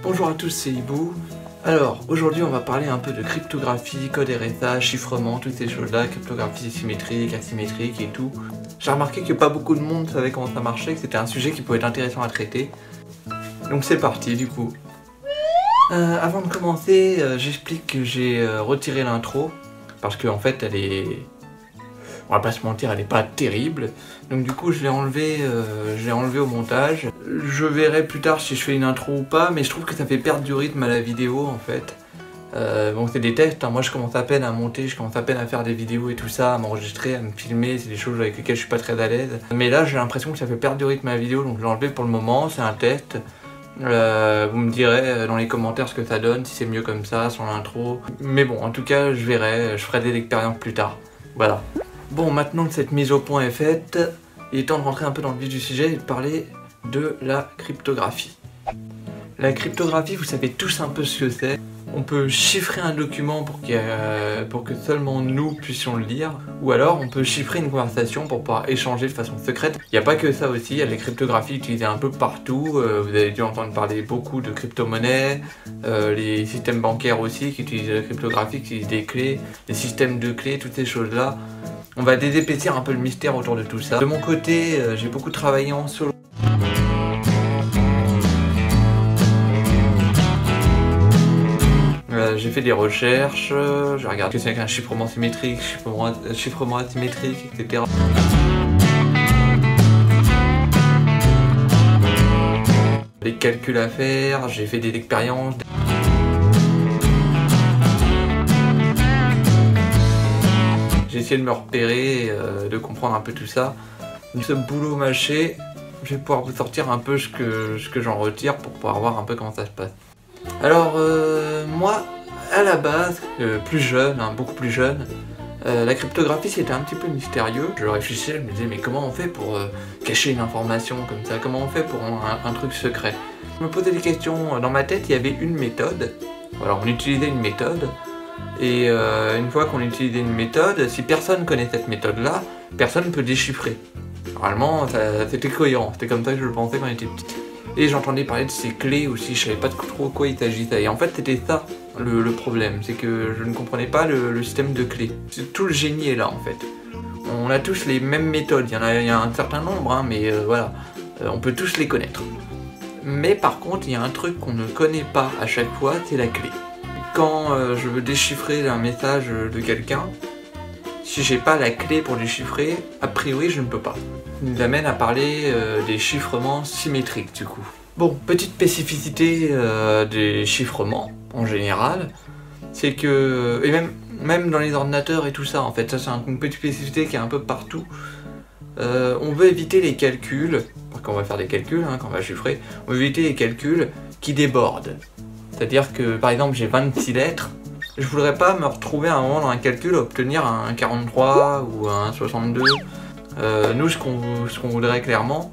Bonjour à tous, c'est Hibou. Alors, aujourd'hui on va parler un peu de cryptographie, code RSA, chiffrement, toutes ces choses-là, cryptographie symétrique, asymétrique et tout. J'ai remarqué que pas beaucoup de monde savait comment ça marchait, que c'était un sujet qui pouvait être intéressant à traiter. Donc c'est parti du coup. Avant de commencer, j'explique que j'ai retiré l'intro, parce qu'en fait elle est... On va pas se mentir, elle est pas terrible. Donc du coup je l'ai enlevé au montage. Je verrai plus tard si je fais une intro ou pas, mais je trouve que ça fait perdre du rythme à la vidéo en fait. Bon c'est des tests, hein. Moi je commence à peine à monter, je commence à peine à faire des vidéos et tout ça, à m'enregistrer, à me filmer, c'est des choses avec lesquelles je suis pas très à l'aise. Mais là j'ai l'impression que ça fait perdre du rythme à la vidéo, donc je l'ai enlevé pour le moment, c'est un test. Vous me direz dans les commentaires ce que ça donne, si c'est mieux comme ça, sans l'intro. Mais bon, en tout cas je verrai, je ferai des expériences plus tard. Voilà. Bon, maintenant que cette mise au point est faite, il est temps de rentrer un peu dans le vif du sujet et de parler de la cryptographie. La cryptographie, vous savez tous un peu ce que c'est. On peut chiffrer un document pour que seulement nous puissions le lire, ou alors on peut chiffrer une conversation pour pouvoir échanger de façon secrète. Il n'y a pas que ça aussi, il y a des cryptographies utilisées un peu partout. Vous avez dû entendre parler beaucoup de crypto-monnaies, les systèmes bancaires aussi qui utilisent la cryptographie, qui utilisent des clés, des systèmes de clés, toutes ces choses-là. On va désépaissir un peu le mystère autour de tout ça. De mon côté, j'ai beaucoup travaillé en solo. J'ai fait des recherches, j'ai regardé ce que c'est qu'un chiffrement symétrique, chiffrement asymétrique, etc. Des calculs à faire, j'ai fait des expériences. J'ai essayé de me repérer, de comprendre un peu tout ça. De ce boulot mâché, je vais pouvoir vous sortir un peu ce que j'en retire pour pouvoir voir un peu comment ça se passe. Alors, moi, à la base, plus jeune, beaucoup plus jeune, la cryptographie c'était un petit peu mystérieux. Je réfléchissais, je me disais mais comment on fait pour cacher une information comme ça? Comment on fait pour un truc secret? Je me posais des questions, dans ma tête il y avait une méthode. Alors on utilisait une méthode. Et une fois qu'on utilisait une méthode, si personne connaît cette méthode-là, personne ne peut déchiffrer. Normalement, c'était cohérent, c'était comme ça que je le pensais quand j'étais petit. Et j'entendais parler de ces clés aussi, je savais pas trop quoi il s'agissait. Et en fait, c'était ça le problème, c'est que je ne comprenais pas le système de clés. Tout le génie est là en fait. On a tous les mêmes méthodes, il y a un certain nombre, hein, mais voilà, on peut tous les connaître. Mais par contre, il y a un truc qu'on ne connaît pas à chaque fois, c'est la clé. Quand je veux déchiffrer un message de quelqu'un, si j'ai pas la clé pour déchiffrer, a priori je ne peux pas. Ça nous amène à parler des chiffrements symétriques du coup. Bon, petite spécificité des chiffrements en général, c'est que, et même dans les ordinateurs et tout ça en fait, ça c'est une petite spécificité qui est un peu partout. On veut éviter les calculs, quand on va faire des calculs, hein, quand on va chiffrer, on veut éviter les calculs qui débordent. C'est-à-dire que par exemple j'ai 26 lettres, je voudrais pas me retrouver à un moment dans un calcul à obtenir un 43 ou un 62. Nous ce qu'on voudrait clairement,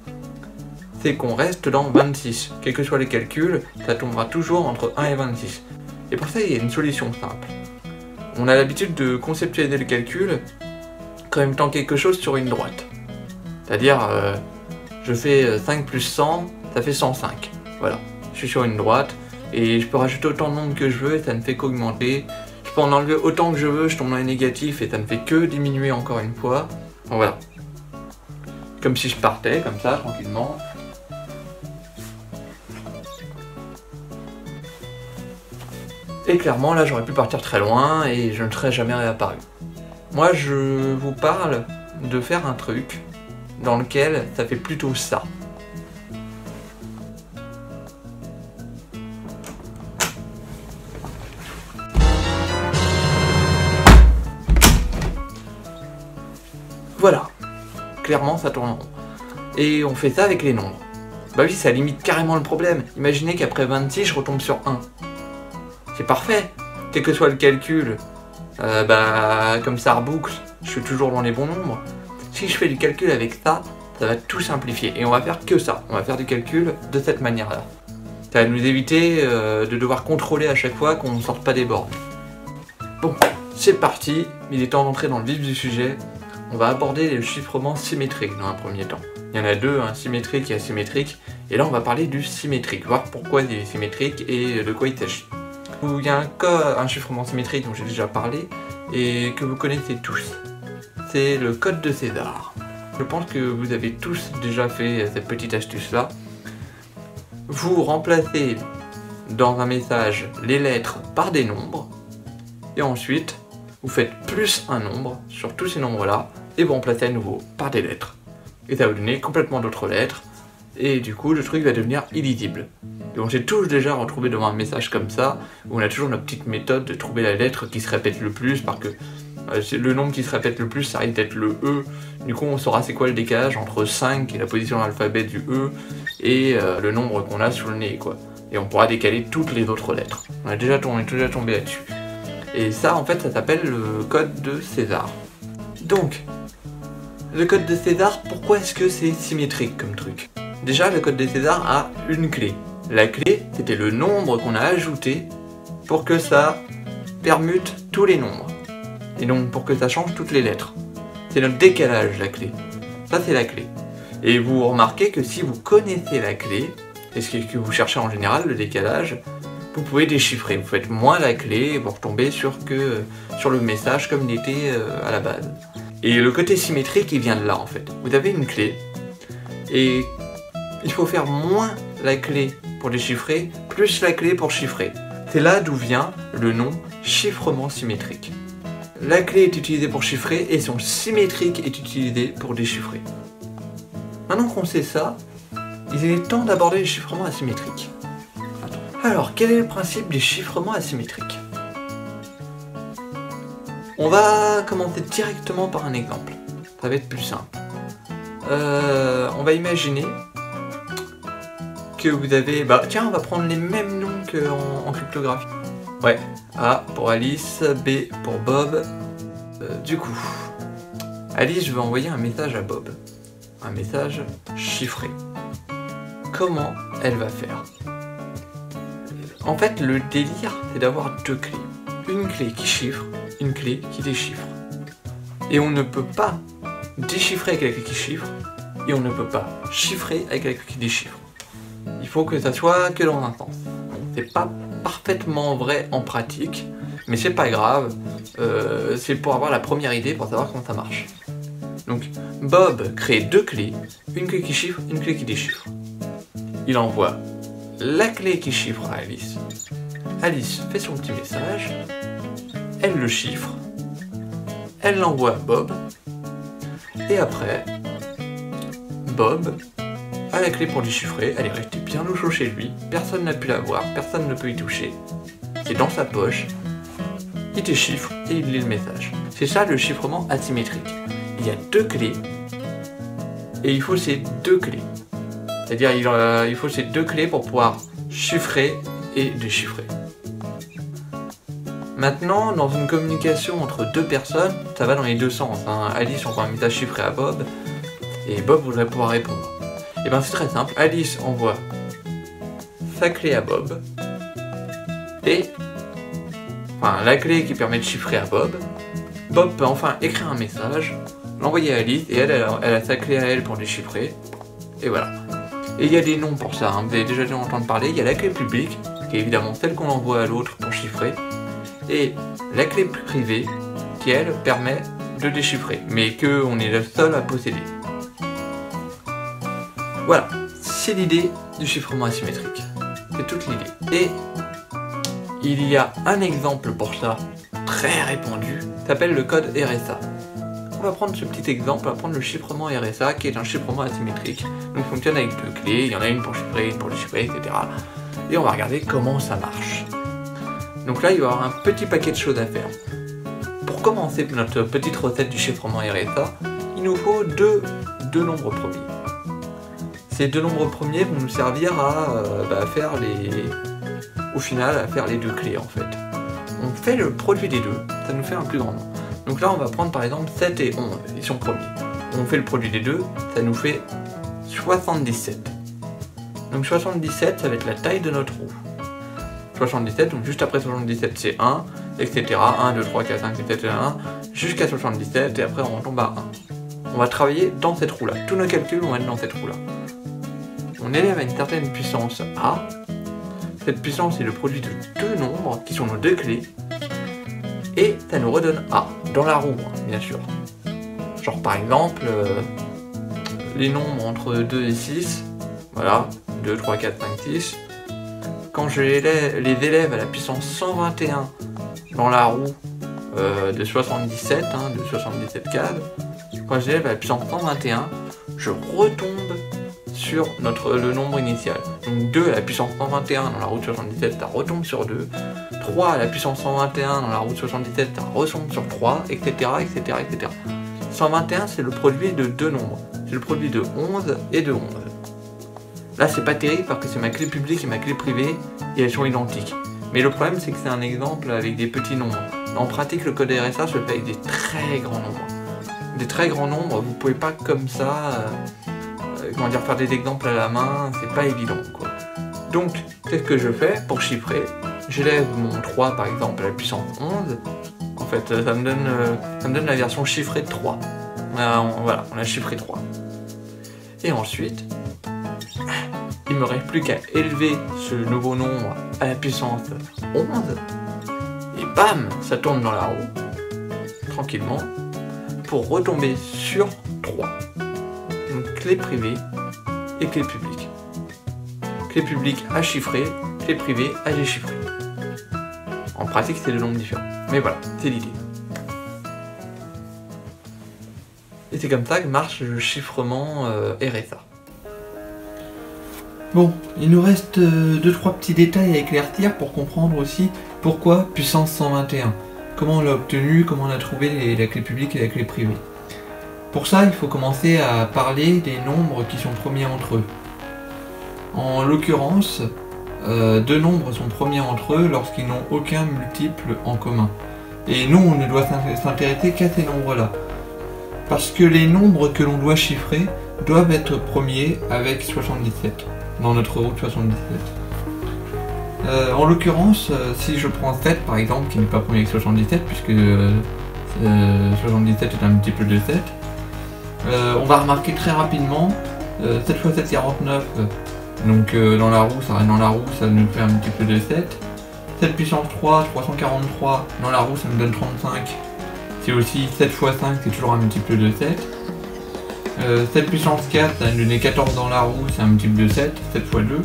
c'est qu'on reste dans 26. Quels que soient les calculs, ça tombera toujours entre 1 et 26. Et pour ça il y a une solution simple. On a l'habitude de conceptualiser le calcul comme étant quelque chose sur une droite. C'est-à-dire je fais 5 plus 100, ça fait 105. Voilà, je suis sur une droite. Et je peux rajouter autant de nombres que je veux et ça ne fait qu'augmenter. Je peux en enlever autant que je veux, je tombe dans les négatifs et ça ne fait que diminuer encore une fois. Donc voilà. Comme si je partais, comme ça, tranquillement. Et clairement, là, j'aurais pu partir très loin et je ne serais jamais réapparu. Moi, je vous parle de faire un truc dans lequel ça fait plutôt ça. Voilà, clairement ça tourne en rond. Et on fait ça avec les nombres. Bah oui, ça limite carrément le problème. Imaginez qu'après 26, je retombe sur 1. C'est parfait. Quel que soit le calcul, comme ça reboucle, je suis toujours dans les bons nombres. Si je fais du calcul avec ça, ça va tout simplifier. Et on va faire que ça. On va faire du calcul de cette manière-là. Ça va nous éviter de devoir contrôler à chaque fois qu'on ne sorte pas des bornes. Bon, c'est parti. Il est temps d'entrer dans le vif du sujet. On va aborder le chiffrement symétrique dans un premier temps. Il y en a deux, hein, symétrique et asymétrique, Et là on va parler du symétrique, voir pourquoi il est symétrique et de quoi il s'agit. Il y a un chiffrement symétrique dont j'ai déjà parlé et que vous connaissez tous. C'est le code de César. Je pense que vous avez tous déjà fait cette petite astuce là. Vous remplacez dans un message les lettres par des nombres et ensuite vous faites plus un nombre sur tous ces nombres là et vous remplacez à nouveau par des lettres. Et ça va vous donner complètement d'autres lettres et du coup le truc va devenir illisible. Et on s'est tous déjà retrouvé devant un message comme ça où on a toujours notre petite méthode de trouver la lettre qui se répète le plus parce que le nombre qui se répète le plus ça risque d'être le E. Du coup on saura c'est quoi le décalage entre 5 qui est la position de l'alphabet du E et le nombre qu'on a sous le nez quoi. Et on pourra décaler toutes les autres lettres. On est déjà tombé là-dessus. Et ça en fait ça s'appelle le code de César. Donc le code de César, pourquoi est-ce que c'est symétrique comme truc? Déjà le code de César a une clé. La clé c'était le nombre qu'on a ajouté pour que ça permute tous les nombres. Et donc pour que ça change toutes les lettres. C'est notre décalage la clé. Ça c'est la clé. Et vous remarquez que si vous connaissez la clé, et ce que vous cherchez en général, le décalage, vous pouvez déchiffrer. Vous faites moins la clé et vous retombez sur le message comme il était à la base. Et le côté symétrique il vient de là en fait. Vous avez une clé et il faut faire moins la clé pour déchiffrer, plus la clé pour chiffrer. C'est là d'où vient le nom chiffrement symétrique. La clé est utilisée pour chiffrer et son symétrique est utilisé pour déchiffrer. Maintenant qu'on sait ça, il est temps d'aborder les chiffrements asymétriques. Alors, quel est le principe des chiffrements asymétriques? On va commencer directement par un exemple. Ça va être plus simple. On va imaginer que vous avez... tiens, on va prendre les mêmes noms qu'en cryptographie. Ouais, A pour Alice, B pour Bob. Du coup, Alice, je vais envoyer un message à Bob. Un message chiffré. Comment elle va faire? En fait, le délire, c'est d'avoir deux clés. Une clé qui chiffre, une clé qui déchiffre. Et on ne peut pas déchiffrer avec la clé qui chiffre, et on ne peut pas chiffrer avec la clé qui déchiffre. Il faut que ça soit que dans un sens. C'est pas parfaitement vrai en pratique, mais c'est pas grave, c'est pour avoir la première idée, pour savoir comment ça marche. Donc, Bob crée deux clés, une clé qui chiffre, une clé qui déchiffre. Il envoie la clé qui chiffre à Alice. Alice fait son petit message, elle le chiffre, elle l'envoie à Bob, et après, Bob a la clé pour déchiffrer, elle est restée bien au chaud chez lui, personne n'a pu la voir, personne ne peut y toucher, c'est dans sa poche, il déchiffre et il lit le message. C'est ça le chiffrement asymétrique. Il y a deux clés, et il faut ces deux clés. C'est-à-dire il faut ces deux clés pour pouvoir chiffrer et déchiffrer. Maintenant, dans une communication entre deux personnes, ça va dans les deux sens. Alice envoie un message chiffré à Bob, et Bob voudrait pouvoir répondre. Et bien c'est très simple, Alice envoie sa clé à Bob, et la clé qui permet de chiffrer à Bob. Bob peut enfin écrire un message, l'envoyer à Alice, et elle a sa clé à elle pour déchiffrer, et voilà. Et il y a des noms pour ça, vous avez déjà dû en entendre parler. Il y a la clé publique, qui est évidemment celle qu'on envoie à l'autre pour chiffrer, et la clé privée, qui elle permet de déchiffrer, mais qu'on est le seul à posséder. Voilà, c'est l'idée du chiffrement asymétrique. C'est toute l'idée. Et il y a un exemple pour ça, très répandu, qui s'appelle le code RSA. On va prendre ce petit exemple, on va prendre le chiffrement RSA, qui est un chiffrement asymétrique. Donc il fonctionne avec deux clés, il y en a une pour chiffrer, une pour déchiffrer, etc. Et on va regarder comment ça marche. Donc là, il va y avoir un petit paquet de choses à faire. Pour commencer notre petite recette du chiffrement RSA, il nous faut deux nombres premiers. Ces deux nombres premiers vont nous servir à faire au final, à faire les deux clés en fait. On fait le produit des deux, ça nous fait un plus grand nombre. Donc là, on va prendre par exemple 7 et 11, ils sont premiers. On fait le produit des deux, ça nous fait 77. Donc 77, ça va être la taille de notre roue. 77, donc juste après 77, c'est 1, etc. 1, 2, 3, 4, 5, 6, 7, 1, jusqu'à 77, et après on retombe à 1. On va travailler dans cette roue-là. Tous nos calculs vont être dans cette roue-là. mon élève a une certaine puissance A. Cette puissance est le produit de deux nombres qui sont nos deux clés. Et ça nous redonne A, dans la roue, hein, bien sûr. Genre par exemple, les nombres entre 2 et 6, voilà, 2, 3, 4, 5, 6. Quand je les élève à la puissance 121 dans la roue de 77, hein, de 77 cases, quand je les élève à la puissance 121, je retombe sur le nombre initial. Donc 2 à la puissance 121 dans la roue de 77, ça retombe sur 2. 3 à la puissance 121 dans la roue de 77, ça retombe sur 3, etc., etc., etc. 121, c'est le produit de deux nombres. C'est le produit de 11 et de 11. Là, c'est pas terrible parce que c'est ma clé publique et ma clé privée et elles sont identiques. Mais le problème, c'est que c'est un exemple avec des petits nombres. En pratique, le code RSA se fait avec des très grands nombres. Des très grands nombres, vous pouvez pas comme ça, faire des exemples à la main, c'est pas évident, quoi. Donc, qu'est-ce que je fais pour chiffrer? J'élève mon 3 par exemple à la puissance 11. En fait, ça me donne la version chiffrée de 3. Voilà, on a chiffré 3. Et ensuite, il me reste plus qu'à élever ce nouveau nombre à la puissance 11. Et bam, ça tourne dans la roue, tranquillement, pour retomber sur 3. Donc clé privée et clé publique. Clé publique à chiffrer, clé privée à déchiffrer. En pratique, c'est deux nombres différents. Mais voilà, c'est l'idée. Et c'est comme ça que marche le chiffrement RSA. Bon, il nous reste 2-3 petits détails à éclaircir pour comprendre aussi pourquoi puissance 121. Comment on l'a obtenu, comment on a trouvé la clé publique et la clé privée. Pour ça, il faut commencer à parler des nombres qui sont premiers entre eux. En l'occurrence, deux nombres sont premiers entre eux lorsqu'ils n'ont aucun multiple en commun. Et nous, on ne doit s'intéresser qu'à ces nombres-là. Parce que les nombres que l'on doit chiffrer doivent être premiers avec 77, dans notre route 77. En l'occurrence, si je prends 7 par exemple, qui n'est pas premier avec 77, puisque 77 est un multiple de 7, on va remarquer très rapidement 7 x 7, 49, donc dans la roue, ça reste dans la roue, ça nous fait un multiple de 7. 7 puissance 3, 343, dans la roue, ça nous donne 35. C'est aussi 7 x 5, c'est toujours un multiple de 7. 7 puissance 4, ça va nous donner 14 dans la roue, c'est un multiple de 7, 7 x 2,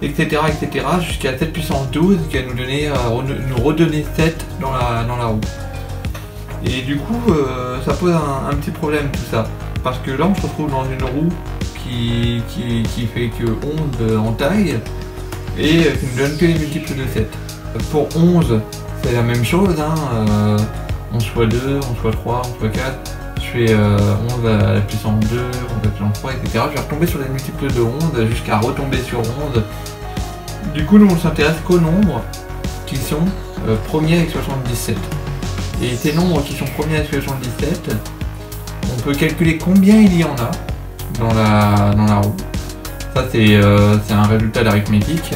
etc. etc. jusqu'à 7 puissance 12 qui va nous redonner 7 dans la roue. Et du coup, ça pose un petit problème tout ça, parce que là on se retrouve dans une roue qui fait que 11 en taille, et qui ne donne que les multiples de 7. Pour 11, c'est la même chose, hein, 11 x 2, 11 x 3, 11 x 4, je fais 11 à la puissance 2, 11 à la puissance 3, etc. Je vais retomber sur les multiples de 11 jusqu'à retomber sur 11. Du coup, nous on s'intéresse qu'aux nombres qui sont premiers avec 77. Et ces nombres qui sont premiers avec 77, on peut calculer combien il y en a dans la roue. Ça c'est un résultat d'arithmétique.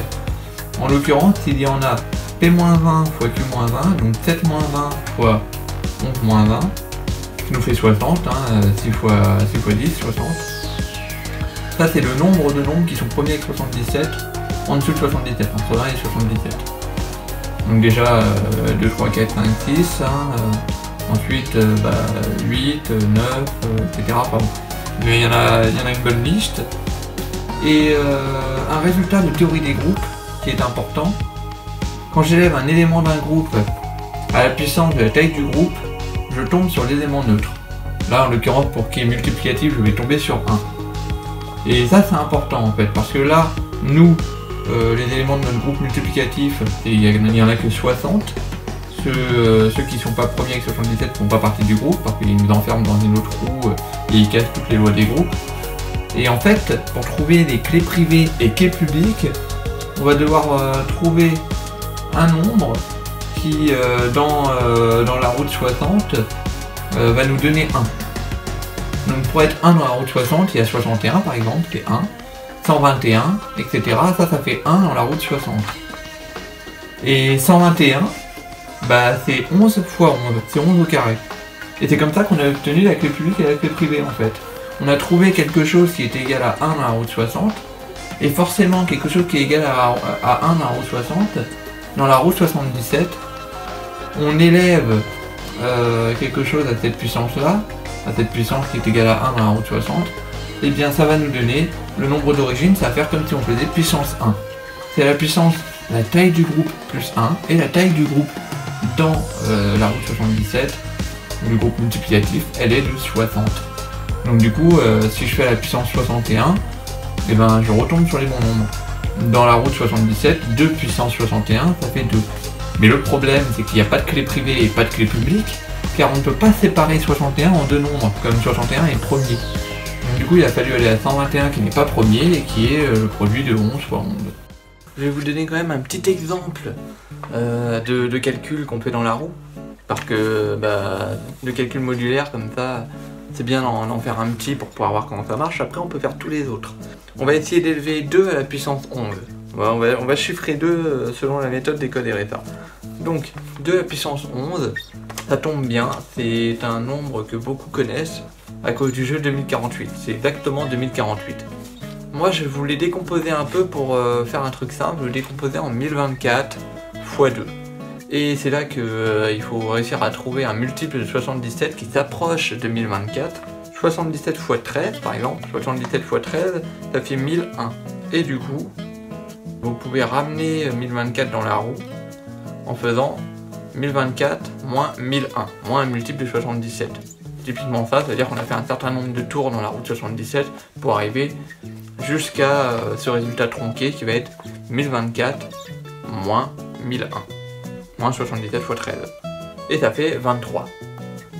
En l'occurrence, il y en a P-1 fois Q-1, donc 7-1 fois 11-1, qui nous fait 60, hein, 6 x 10, 60. Ça c'est le nombre de nombres qui sont premiers avec 77, en dessous de 77, entre 20 et 77. Donc déjà 2, 3, 4, 5, 6, hein, ensuite 8, 9, etc. Pardon. Mais il y en a une bonne liste. Et un résultat de théorie des groupes qui est important. Quand j'élève un élément d'un groupe à la puissance de la taille du groupe, je tombe sur l'élément neutre. Là en l'occurrence pour qui est multiplicatif, je vais tomber sur 1. Et ça c'est important en fait, parce que là, nous, les éléments de notre groupe multiplicatif, il n'y en a que 60. Ceux qui ne sont pas premiers avec 77 ne font pas partie du groupe, parce qu'ils nous enferment dans une autre roue et ils cassent toutes les lois des groupes. Et en fait, pour trouver les clés privées et clés publiques, on va devoir trouver un nombre qui, dans la route 60, va nous donner 1. Donc pour être 1 dans la route 60, il y a 61 par exemple, qui est 1, 121, etc. Ça fait 1 dans la route 60. Et 121, c'est 11 x 11, c'est 11 au carré. Et c'est comme ça qu'on a obtenu la clé publique et la clé privée en fait. On a trouvé quelque chose qui est égal à 1 dans la route 60, Et forcément quelque chose qui est égal à 1 dans la roue 60, dans la roue 77, on élève quelque chose à cette puissance-là, à cette puissance qui est égale à 1 dans la roue 60, et bien ça va nous donner le nombre d'origine, ça va faire comme si on faisait puissance 1. C'est la puissance, la taille du groupe plus 1, et la taille du groupe dans la roue 77, le groupe multiplicatif, elle est de 60. Donc du coup, si je fais la puissance 61, et ben je retombe sur les bons nombres. Dans la roue 77, 2 puissance 61, ça fait 2. Mais le problème, c'est qu'il n'y a pas de clé privée et pas de clé publique, car on ne peut pas séparer 61 en deux nombres, comme 61 est premier. Donc du coup, il a fallu aller à 121 qui n'est pas premier et qui est le produit de 11 fois 11. Je vais vous donner quand même un petit exemple de calcul qu'on fait dans la roue, parce que le calcul modulaire comme ça, c'est bien d'en faire un petit pour pouvoir voir comment ça marche. Après, on peut faire tous les autres. On va essayer d'élever 2 à la puissance 11. On va chiffrer 2 selon la méthode des codes RSA. Donc, 2 à la puissance 11, ça tombe bien, c'est un nombre que beaucoup connaissent à cause du jeu 2048. C'est exactement 2048. Moi, je voulais décomposer un peu pour faire un truc simple. Je le décomposer en 1024 x 2. Et c'est là qu'il faut réussir à trouver un multiple de 77 qui s'approche de 1024. 77 x 13 par exemple, 77 x 13, ça fait 1001. Et du coup, vous pouvez ramener 1024 dans la roue en faisant 1024 moins 1001, moins un multiple de 77. Typiquement ça, c'est-à-dire qu'on a fait un certain nombre de tours dans la roue de 77 pour arriver jusqu'à ce résultat tronqué qui va être 1024 moins 1001. Moins 77 x 13. Et ça fait 23.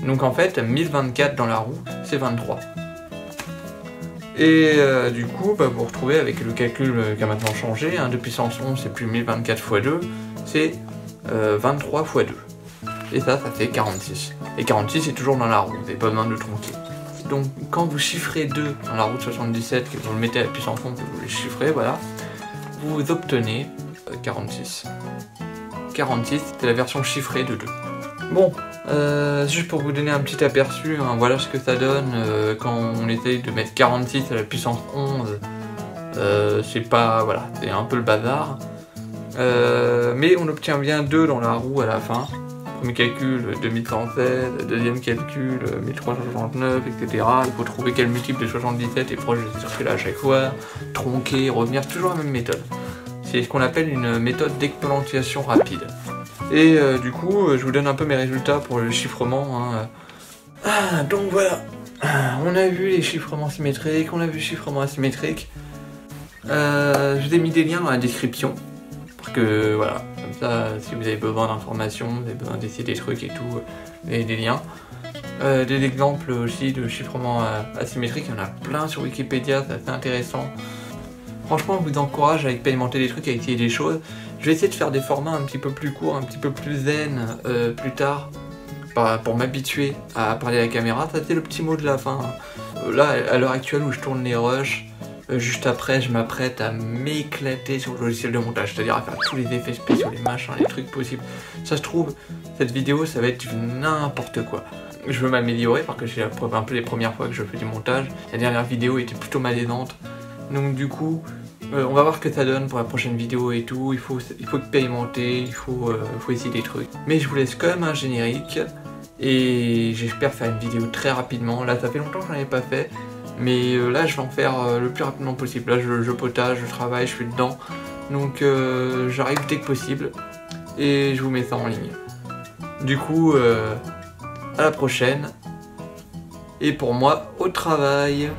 Donc en fait, 1024 dans la roue, c'est 23. Et du coup, vous retrouvez avec le calcul qui a maintenant changé, 2 puissance 11, c'est plus 1024 x 2, c'est 23 x 2. Et ça fait 46. Et 46, c'est toujours dans la roue, vous n'avez pas besoin de le tronquer. Donc quand vous chiffrez 2 dans la roue de 77, que vous le mettez à la puissance 11, que vous le chiffrez, voilà, vous obtenez 46. 46, c'est la version chiffrée de 2. Bon, juste pour vous donner un petit aperçu, voilà ce que ça donne quand on essaye de mettre 46 à la puissance 11. C'est pas, voilà, c'est un peu le bazar. Mais on obtient bien 2 dans la roue à la fin. Premier calcul 2116, deuxième calcul 1369, etc. Il faut trouver quel multiple de 77 est proche de ce circuit-là à chaque fois, tronquer, revenir, c'est toujours la même méthode. C'est ce qu'on appelle une méthode d'exponentiation rapide. Et du coup, je vous donne un peu mes résultats pour le chiffrement. Donc voilà, on a vu les chiffrements symétriques, on a vu le chiffrement asymétrique. Je vous ai mis des liens dans la description, parce que voilà, comme ça, si vous avez besoin d'informations, vous avez besoin d'essayer des trucs et tout, vous avez des liens. Des exemples aussi de chiffrement asymétrique, il y en a plein sur Wikipédia, c'est assez intéressant. Franchement, je vous encourage à expérimenter des trucs, à essayer des choses. Je vais essayer de faire des formats un petit peu plus courts, un petit peu plus zen plus tard, pour m'habituer à parler à la caméra. Ça c'est le petit mot de la fin. Là, à l'heure actuelle où je tourne les rushs, juste après, je m'apprête à m'éclater sur le logiciel de montage, c'est-à-dire à faire tous les effets spéciaux, les machins, les trucs possibles. Ça se trouve, cette vidéo, ça va être n'importe quoi. Je veux m'améliorer parce que c'est un peu les premières fois que je fais du montage. La dernière vidéo était plutôt malaisante. Donc du coup, on va voir ce que ça donne pour la prochaine vidéo et tout. Il faut expérimenter, il faut essayer des trucs. Mais je vous laisse quand même un générique. Et j'espère faire une vidéo très rapidement. Là, ça fait longtemps que j'en ai pas fait. Mais là, je vais en faire le plus rapidement possible. Là, je potage, je travaille, je suis dedans. Donc j'arrive dès que possible. Et je vous mets ça en ligne. Du coup, à la prochaine. Et pour moi, au travail.